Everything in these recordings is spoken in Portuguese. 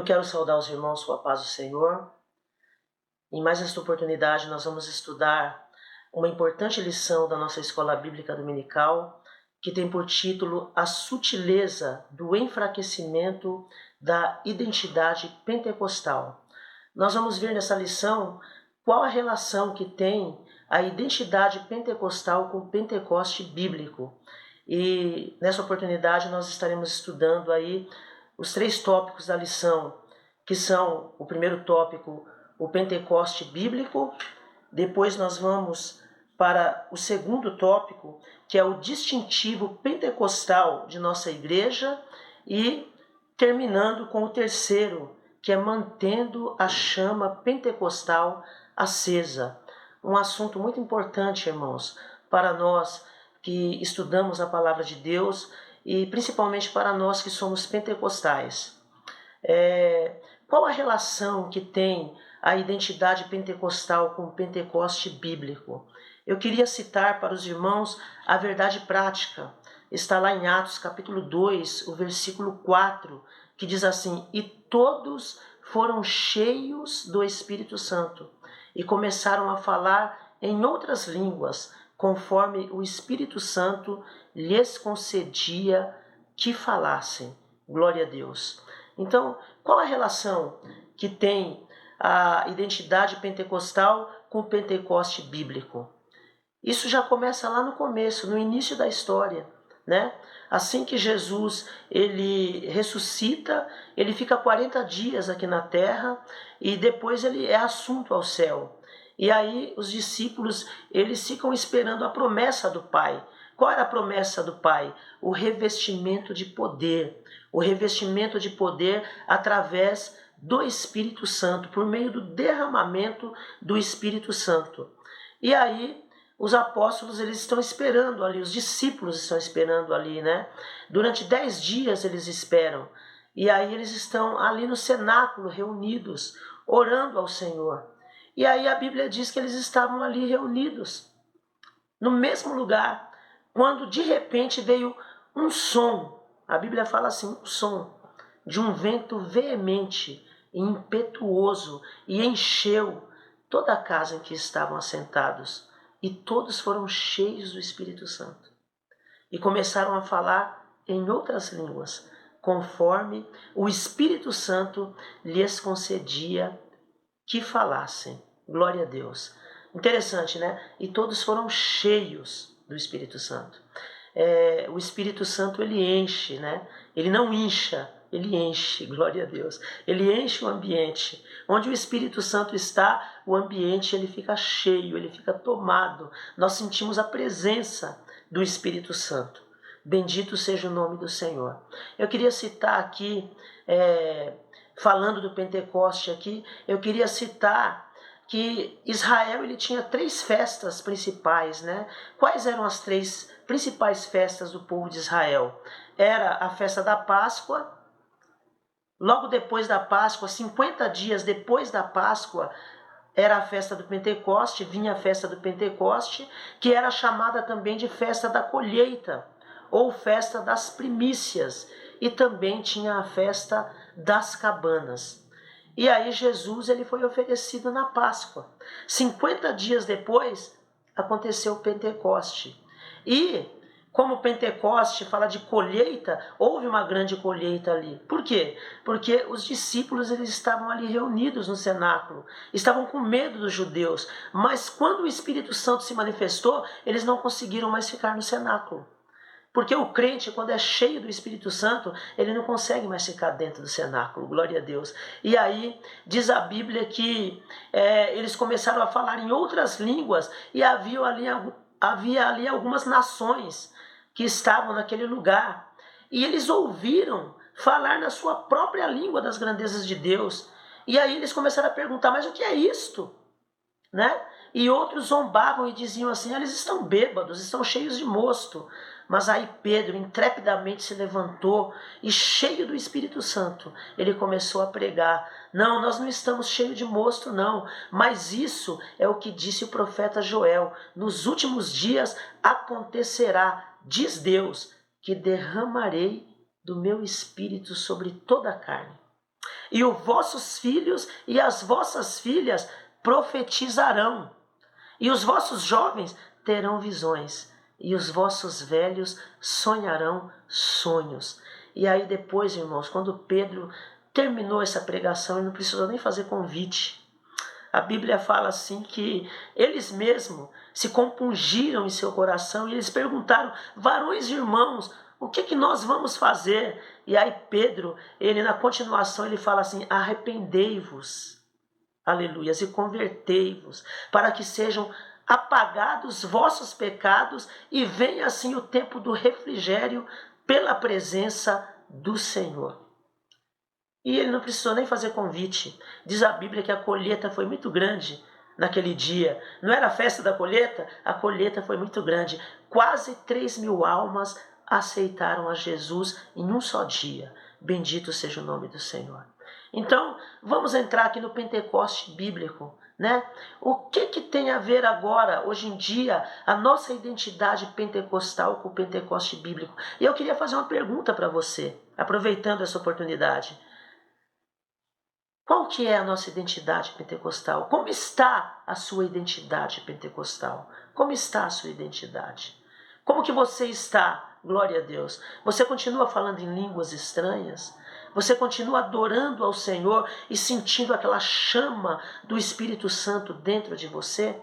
quero saudar os irmãos com a paz do Senhor. Em mais esta oportunidade, nós vamos estudar uma importante lição da nossa Escola Bíblica Dominical, que tem por título A Sutileza do Enfraquecimento da Identidade Pentecostal. Nós vamos ver nessa lição qual a relação que tem a identidade pentecostal com o Pentecoste bíblico. E nessa oportunidade nós estaremos estudando aí os 3 tópicos da lição, que são o primeiro tópico, o Pentecoste bíblico. Depois nós vamos para o segundo tópico, que é o distintivo pentecostal de nossa igreja, e terminando com o terceiro, que é mantendo a chama pentecostal acesa. Um assunto muito importante, irmãos, para nós que estudamos a palavra de Deus e principalmente para nós que somos pentecostais. Qual a relação que tem a identidade pentecostal com o Pentecoste bíblico? Eu queria citar para os irmãos a verdade prática. Está lá em Atos capítulo 2, o versículo 4, que diz assim: E todos foram cheios do Espírito Santo e começaram a falar em outras línguas, conforme o Espírito Santo lhes concedia que falassem. Glória a Deus. Então, qual a relação que tem a identidade pentecostal com o Pentecoste bíblico? Isso já começa lá no começo, no início da história, né? Assim que Jesus ele ressuscita, ele fica 40 dias aqui na terra e depois ele é assunto ao céu. E aí os discípulos eles ficam esperando a promessa do Pai. Qual era a promessa do Pai? O revestimento de poder. O revestimento de poder através do Espírito Santo, por meio do derramamento do Espírito Santo. E aí os apóstolos eles estão esperando ali, os discípulos estão esperando ali, né? Durante 10 dias eles esperam. E aí eles estão ali no cenáculo reunidos, orando ao Senhor. E aí a Bíblia diz que eles estavam ali reunidos, no mesmo lugar, quando de repente veio um som. A Bíblia fala assim, um som de um vento veemente e impetuoso, e encheu toda a casa em que estavam assentados. E todos foram cheios do Espírito Santo. E começaram a falar em outras línguas, conforme o Espírito Santo lhes concedia que falassem. Glória a Deus. Interessante, né? E todos foram cheios do Espírito Santo. O Espírito Santo, ele enche, né? Ele não incha, ele enche, glória a Deus. Ele enche o ambiente. Onde o Espírito Santo está, o ambiente ele fica cheio, ele fica tomado. Nós sentimos a presença do Espírito Santo. Bendito seja o nome do Senhor. Eu queria citar aqui, falando do Pentecoste aqui, eu queria citar que Israel ele tinha 3 festas principais, né? Quais eram as 3 principais festas do povo de Israel? Era a festa da Páscoa. Logo depois da Páscoa, 50 dias depois da Páscoa, era a festa do Pentecoste, vinha a festa do Pentecoste, que era chamada também de festa da colheita, ou festa das primícias, e também tinha a festa das cabanas. E aí Jesus ele foi oferecido na Páscoa. 50 dias depois, aconteceu o Pentecoste. E como o Pentecoste fala de colheita, houve uma grande colheita ali. Por quê? Porque os discípulos eles estavam ali reunidos no cenáculo, estavam com medo dos judeus, mas quando o Espírito Santo se manifestou, eles não conseguiram mais ficar no cenáculo. Porque o crente, quando é cheio do Espírito Santo, ele não consegue mais ficar dentro do cenáculo, glória a Deus. E aí, diz a Bíblia que eles começaram a falar em outras línguas e havia ali algumas nações que estavam naquele lugar. E eles ouviram falar na sua própria língua das grandezas de Deus. E aí eles começaram a perguntar, mas o que é isto? Né? E outros zombavam e diziam assim, eles estão bêbados, estão cheios de mosto. Mas aí Pedro intrepidamente se levantou e, cheio do Espírito Santo, ele começou a pregar. Não, nós não estamos cheios de mosto, não. Mas isso é o que disse o profeta Joel. Nos últimos dias acontecerá, diz Deus, que derramarei do meu Espírito sobre toda a carne. e os vossos filhos e as vossas filhas profetizarão, e os vossos jovens terão visões, e os vossos velhos sonharão sonhos. E aí depois, irmãos, quando Pedro terminou essa pregação, ele não precisou nem fazer convite. A Bíblia fala assim que eles mesmos se compungiram em seu coração e eles perguntaram: varões e irmãos, o que nós vamos fazer? E aí Pedro, ele na continuação, ele fala assim: arrependei-vos, aleluias, e convertei-vos, para que sejam apagados vossos pecados e venha assim o tempo do refrigério pela presença do Senhor. E ele não precisou nem fazer convite. Diz a Bíblia que a colheita foi muito grande naquele dia. Não era a festa da colheita? A colheita foi muito grande. Quase 3.000 almas aceitaram a Jesus em um só dia. Bendito seja o nome do Senhor. Então, vamos entrar aqui no Pentecoste bíblico, né? O que tem a ver agora, hoje em dia, a nossa identidade pentecostal com o Pentecoste bíblico? E eu queria fazer uma pergunta para você, aproveitando essa oportunidade. Qual que é a nossa identidade pentecostal? Como está a sua identidade pentecostal? Como está a sua identidade? Como que você está? Glória a Deus. Você continua falando em línguas estranhas? Você continua adorando ao Senhor e sentindo aquela chama do Espírito Santo dentro de você?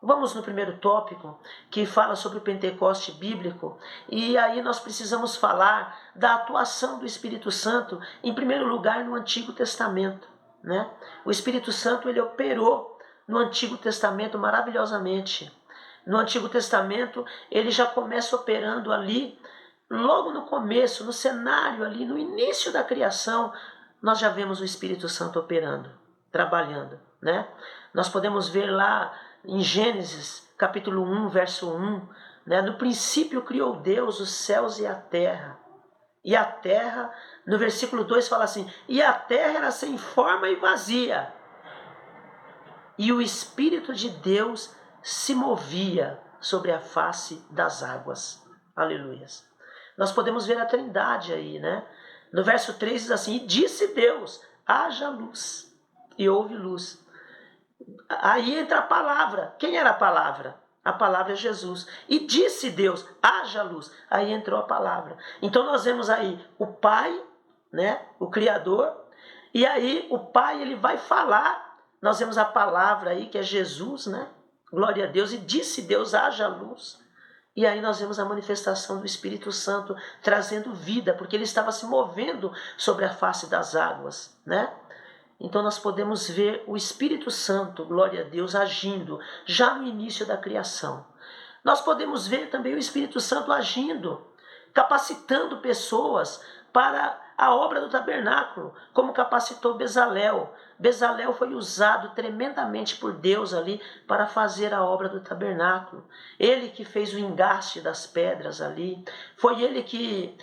Vamos no primeiro tópico, que fala sobre o Pentecoste bíblico, e aí nós precisamos falar da atuação do Espírito Santo, em primeiro lugar, no Antigo Testamento, né? O Espírito Santo, ele operou no Antigo Testamento maravilhosamente. No Antigo Testamento, ele já começa operando ali, logo no começo, no cenário ali, no início da criação, nós já vemos o Espírito Santo operando, trabalhando, né? Nós podemos ver lá em Gênesis, capítulo 1, verso 1, né? No princípio criou Deus os céus e a terra. E a terra, no versículo 2 fala assim: e a terra era sem forma e vazia, e o Espírito de Deus se movia sobre a face das águas. Aleluias. Nós podemos ver a Trindade aí, né? No verso 3 diz assim: e disse Deus, haja luz, e houve luz. Aí entra a palavra. Quem era a palavra? A palavra é Jesus. E disse Deus, haja luz. Aí entrou a palavra. Então nós vemos aí o Pai, né, o Criador, e aí o Pai, ele vai falar. Nós vemos a palavra aí, que é Jesus, né? Glória a Deus. E disse Deus, haja luz. E aí nós vemos a manifestação do Espírito Santo trazendo vida, porque ele estava se movendo sobre a face das águas, né? Então nós podemos ver o Espírito Santo, glória a Deus, agindo já no início da criação. Nós podemos ver também o Espírito Santo agindo, capacitando pessoas para a obra do tabernáculo, como capacitou Bezalel. Bezalel foi usado tremendamente por Deus ali para fazer a obra do tabernáculo. Ele que fez o engaste das pedras ali. Foi ele que,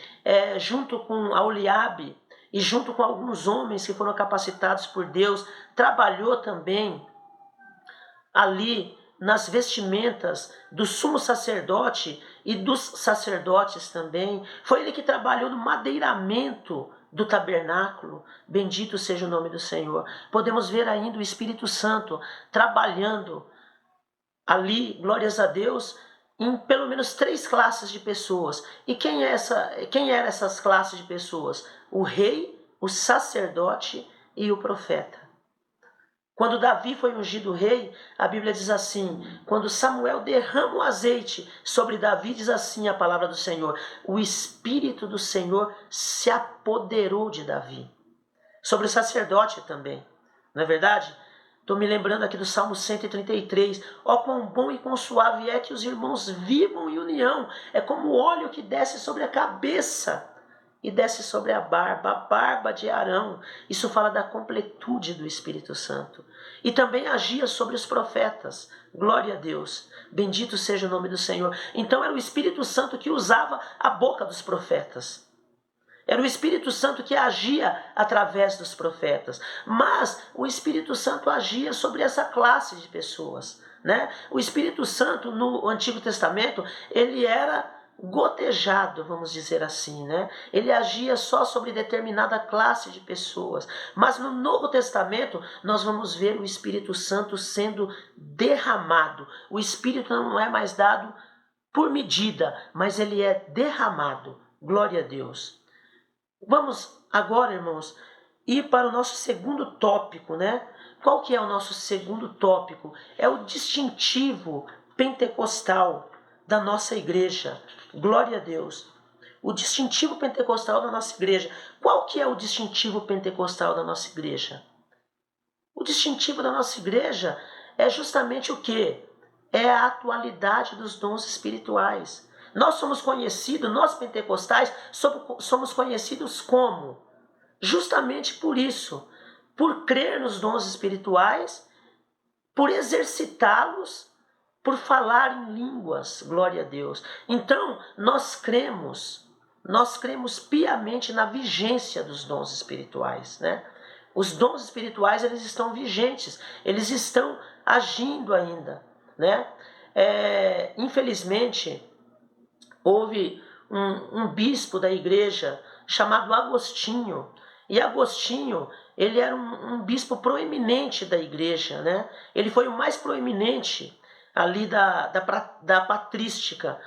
junto com Aholiabe, e junto com alguns homens que foram capacitados por Deus, trabalhou também ali nas vestimentas do sumo sacerdote e dos sacerdotes também. Foi ele que trabalhou no madeiramento do tabernáculo. Bendito seja o nome do Senhor. Podemos ver ainda o Espírito Santo trabalhando ali, glórias a Deus, em pelo menos 3 classes de pessoas. E quem eram essas classes de pessoas? O rei, o sacerdote e o profeta. Quando Davi foi ungido rei, a Bíblia diz assim: quando Samuel derrama o azeite sobre Davi, diz assim a palavra do Senhor: o Espírito do Senhor se apoderou de Davi. Sobre o sacerdote também, não é verdade? Estou me lembrando aqui do Salmo 133. Ó, quão bom e quão suave é que os irmãos vivam em união. É como o óleo que desce sobre a cabeça e desce sobre a barba de Arão. Isso fala da completude do Espírito Santo. E também agia sobre os profetas. Glória a Deus. Bendito seja o nome do Senhor. Então era o Espírito Santo que usava a boca dos profetas. Era o Espírito Santo que agia através dos profetas. Mas o Espírito Santo agia sobre essa classe de pessoas, né? O Espírito Santo no Antigo Testamento, ele era gotejado, vamos dizer assim, né? Ele agia só sobre determinada classe de pessoas. Mas no Novo Testamento nós vamos ver o Espírito Santo sendo derramado. O Espírito não é mais dado por medida, mas ele é derramado. Glória a Deus. Vamos agora, irmãos, ir para o nosso segundo tópico, né? Qual que é o nosso segundo tópico? É o distintivo pentecostal da nossa igreja. Glória a Deus. O distintivo pentecostal da nossa igreja. Qual que é o distintivo pentecostal da nossa igreja? O distintivo da nossa igreja é justamente o quê? É a atualidade dos dons espirituais. Nós somos conhecidos, nós pentecostais, somos conhecidos como? Justamente por isso, por crer nos dons espirituais, por exercitá-los, por falar em línguas, glória a Deus. Então, nós cremos piamente na vigência dos dons espirituais, né? Os dons espirituais, eles estão vigentes, eles estão agindo ainda, né? Infelizmente, houve um bispo da igreja chamado Agostinho, e Agostinho, ele era um bispo proeminente da igreja, né? Ele foi o mais proeminente ali da patrística.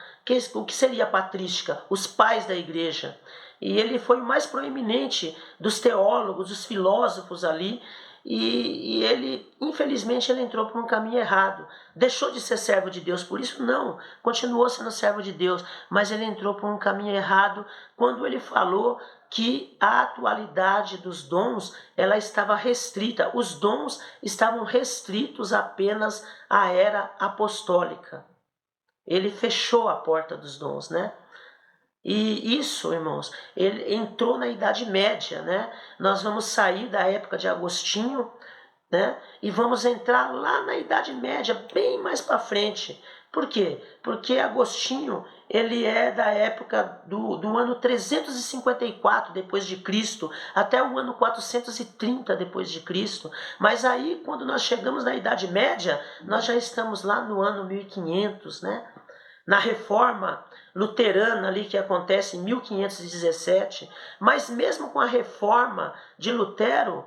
O que seria a patrística? Os pais da igreja. E ele foi o mais proeminente dos teólogos, dos filósofos ali, e ele, infelizmente, ele entrou por um caminho errado. Deixou de ser servo de Deus, por isso não, continuou sendo servo de Deus, mas ele entrou por um caminho errado quando ele falou que a atualidade dos dons, ela estava restrita. Os dons estavam restritos apenas à era apostólica. Ele fechou a porta dos dons, né? E isso, irmãos, ele entrou na Idade Média, né? Nós vamos sair da época de Agostinho, né? E vamos entrar lá na Idade Média, bem mais para frente. Por quê? Porque Agostinho, ele é da época do ano 354 depois de Cristo até o ano 430 depois de Cristo. Mas aí, quando nós chegamos na Idade Média, nós já estamos lá no ano 1500, né? Na reforma luterana ali que acontece em 1517, mas mesmo com a reforma de Lutero,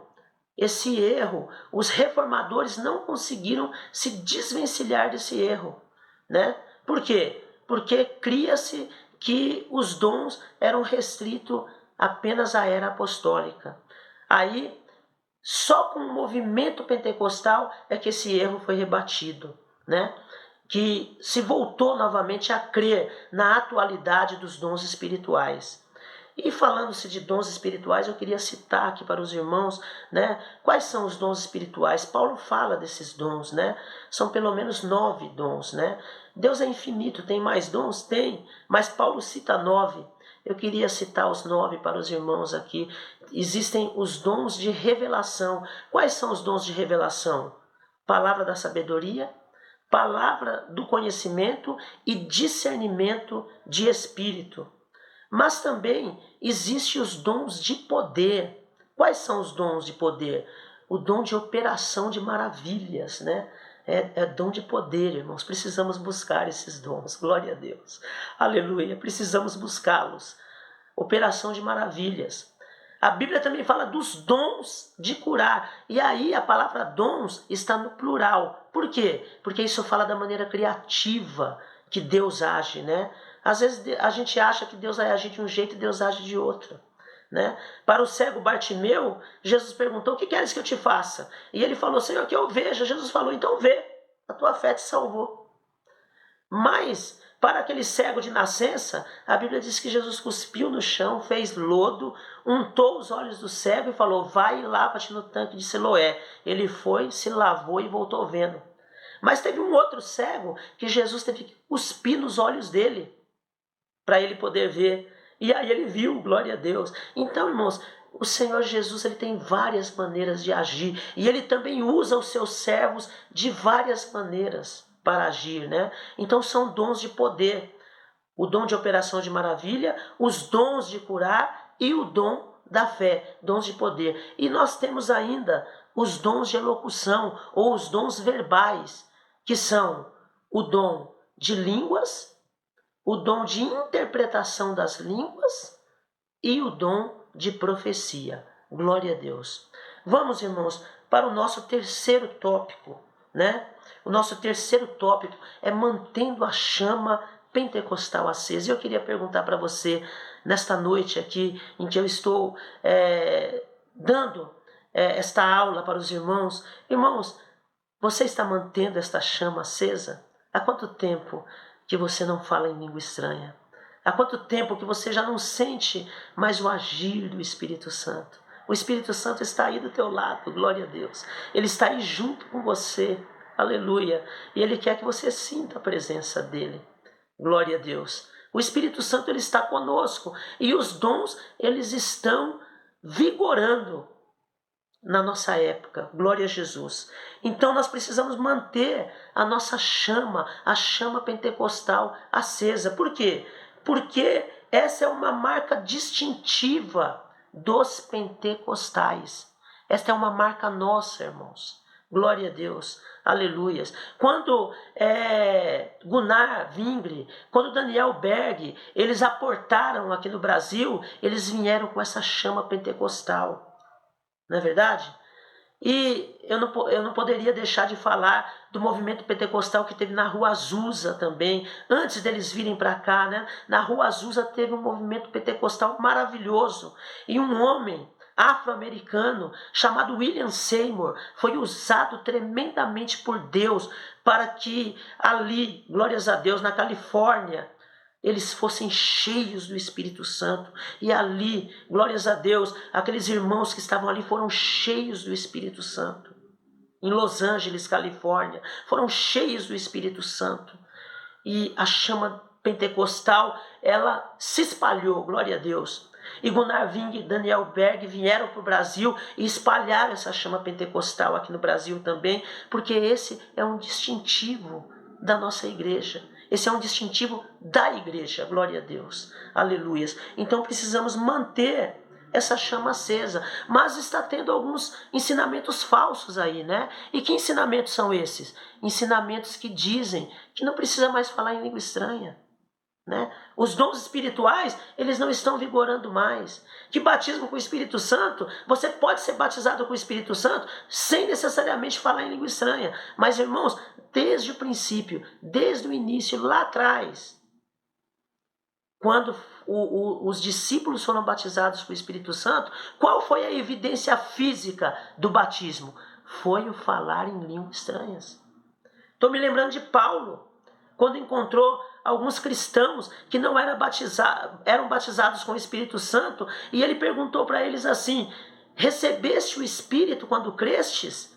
esse erro, os reformadores não conseguiram se desvencilhar desse erro, né? Por quê? Porque cria-se que os dons eram restritos apenas à era apostólica. Aí, só com o movimento pentecostal é que esse erro foi rebatido, né? Que se voltou novamente a crer na atualidade dos dons espirituais. E falando-se de dons espirituais, eu queria citar aqui para os irmãos, né, quais são os dons espirituais. Paulo fala desses dons, né? São pelo menos 9 dons, né? Deus é infinito, tem mais dons? Tem, mas Paulo cita 9. Eu queria citar os 9 para os irmãos aqui. Existem os dons de revelação. Quais são os dons de revelação? Palavra da sabedoria, palavra do conhecimento e discernimento de espírito. Mas também existem os dons de poder. Quais são os dons de poder? O dom de operação de maravilhas, né? É dom de poder, irmãos. Precisamos buscar esses dons. Glória a Deus. Aleluia. Precisamos buscá-los. Operação de maravilhas. A Bíblia também fala dos dons de curar. E aí a palavra dons está no plural. Por quê? Porque isso fala da maneira criativa que Deus age, né? Às vezes a gente acha que Deus vai agir de um jeito e Deus age de outro, né? Para o cego Bartimeu, Jesus perguntou: o que queres que eu te faça? E ele falou: Senhor, que eu veja. Jesus falou: então vê, a tua fé te salvou. Mas para aquele cego de nascença, a Bíblia diz que Jesus cuspiu no chão, fez lodo, untou os olhos do cego e falou: vai e lava-te no tanque de Siloé. Ele foi, se lavou e voltou vendo. Mas teve um outro cego que Jesus teve que cuspir nos olhos dele para ele poder ver. E aí ele viu, glória a Deus. Então, irmãos, o Senhor Jesus, ele tem várias maneiras de agir. E ele também usa os seus servos de várias maneiras para agir, né? Então são dons de poder. O dom de operação de maravilha, os dons de curar e o dom da fé, dons de poder. E nós temos ainda os dons de elocução ou os dons verbais, que são o dom de línguas o dom de interpretação das línguas e o dom de profecia. Glória a Deus. Vamos, irmãos, para o nosso terceiro tópico, né? O nosso terceiro tópico é mantendo a chama pentecostal acesa. E eu queria perguntar para você, nesta noite aqui, em que eu estou dando esta aula para os irmãos. Irmãos, você está mantendo esta chama acesa? Há quanto tempo que você não fala em língua estranha? Há quanto tempo que você já não sente mais o agir do Espírito Santo? O Espírito Santo está aí do teu lado, glória a Deus. Ele está aí junto com você, aleluia. E Ele quer que você sinta a presença dEle, glória a Deus. O Espírito Santo, Ele está conosco. E os dons, eles estão vigorando na nossa época, glória a Jesus. Então nós precisamos manter a nossa chama, a chama pentecostal acesa. Por quê? Porque essa é uma marca distintiva dos pentecostais. Esta é uma marca nossa, irmãos. Glória a Deus, aleluias. Quando Gunnar Wingre, quando Daniel Berg, eles aportaram aqui no Brasil, eles vieram com essa chama pentecostal. Não é verdade? E eu não poderia deixar de falar do movimento pentecostal que teve na Rua Azusa também. Antes deles virem para cá, né? Na Rua Azusa teve um movimento pentecostal maravilhoso. E um homem afro-americano chamado William Seymour foi usado tremendamente por Deus para que ali, glórias a Deus, na Califórnia, eles fossem cheios do Espírito Santo. E ali, glórias a Deus, aqueles irmãos que estavam ali foram cheios do Espírito Santo. Em Los Angeles, Califórnia, foram cheios do Espírito Santo. E a chama pentecostal, ela se espalhou, glória a Deus. E Gunnar Wingre e Daniel Berg vieram para o Brasil e espalharam essa chama pentecostal aqui no Brasil também, porque esse é um distintivo da nossa igreja. Esse é um distintivo da igreja, glória a Deus, aleluias. Então precisamos manter essa chama acesa, mas está tendo alguns ensinamentos falsos aí, né? E que ensinamentos são esses? Ensinamentos que dizem que não precisa mais falar em língua estranha, né? Os dons espirituais, eles não estão vigorando mais. Que batismo com o Espírito Santo, você pode ser batizado com o Espírito Santo sem necessariamente falar em língua estranha. Mas, irmãos, desde o princípio, desde o início, lá atrás, quando os discípulos foram batizados com o Espírito Santo, qual foi a evidência física do batismo? Foi o falar em línguas estranhas. Estou me lembrando de Paulo, quando encontrou alguns cristãos que não eram batizados com o Espírito Santo, e ele perguntou para eles assim: recebeste o Espírito quando crestes?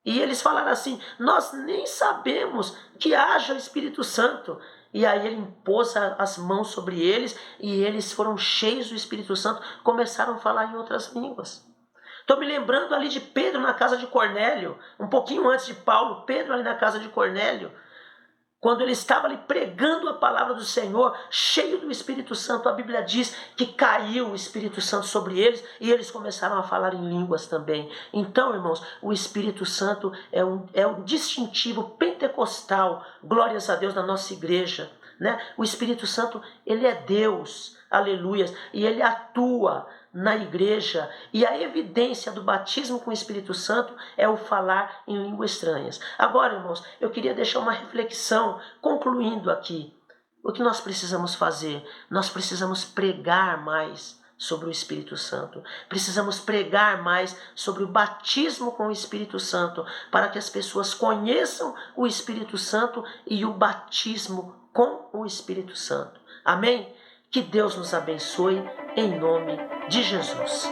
E eles falaram assim: nós nem sabemos que haja o Espírito Santo. E aí ele impôs as mãos sobre eles, e eles foram cheios do Espírito Santo, começaram a falar em outras línguas. Estou me lembrando ali de Pedro na casa de Cornélio, um pouquinho antes de Paulo, Pedro ali na casa de Cornélio, quando ele estava ali pregando a palavra do Senhor, cheio do Espírito Santo, a Bíblia diz que caiu o Espírito Santo sobre eles e eles começaram a falar em línguas também. Então, irmãos, o Espírito Santo é um distintivo pentecostal, glórias a Deus, na nossa igreja, né? O Espírito Santo, ele é Deus, aleluias, e ele atua na igreja, e a evidência do batismo com o Espírito Santo é o falar em línguas estranhas. Agora, irmãos, eu queria deixar uma reflexão, concluindo aqui. O que nós precisamos fazer? Nós precisamos pregar mais sobre o Espírito Santo. Precisamos pregar mais sobre o batismo com o Espírito Santo, para que as pessoas conheçam o Espírito Santo e o batismo com o Espírito Santo. Amém? Que Deus nos abençoe em nome de Jesus.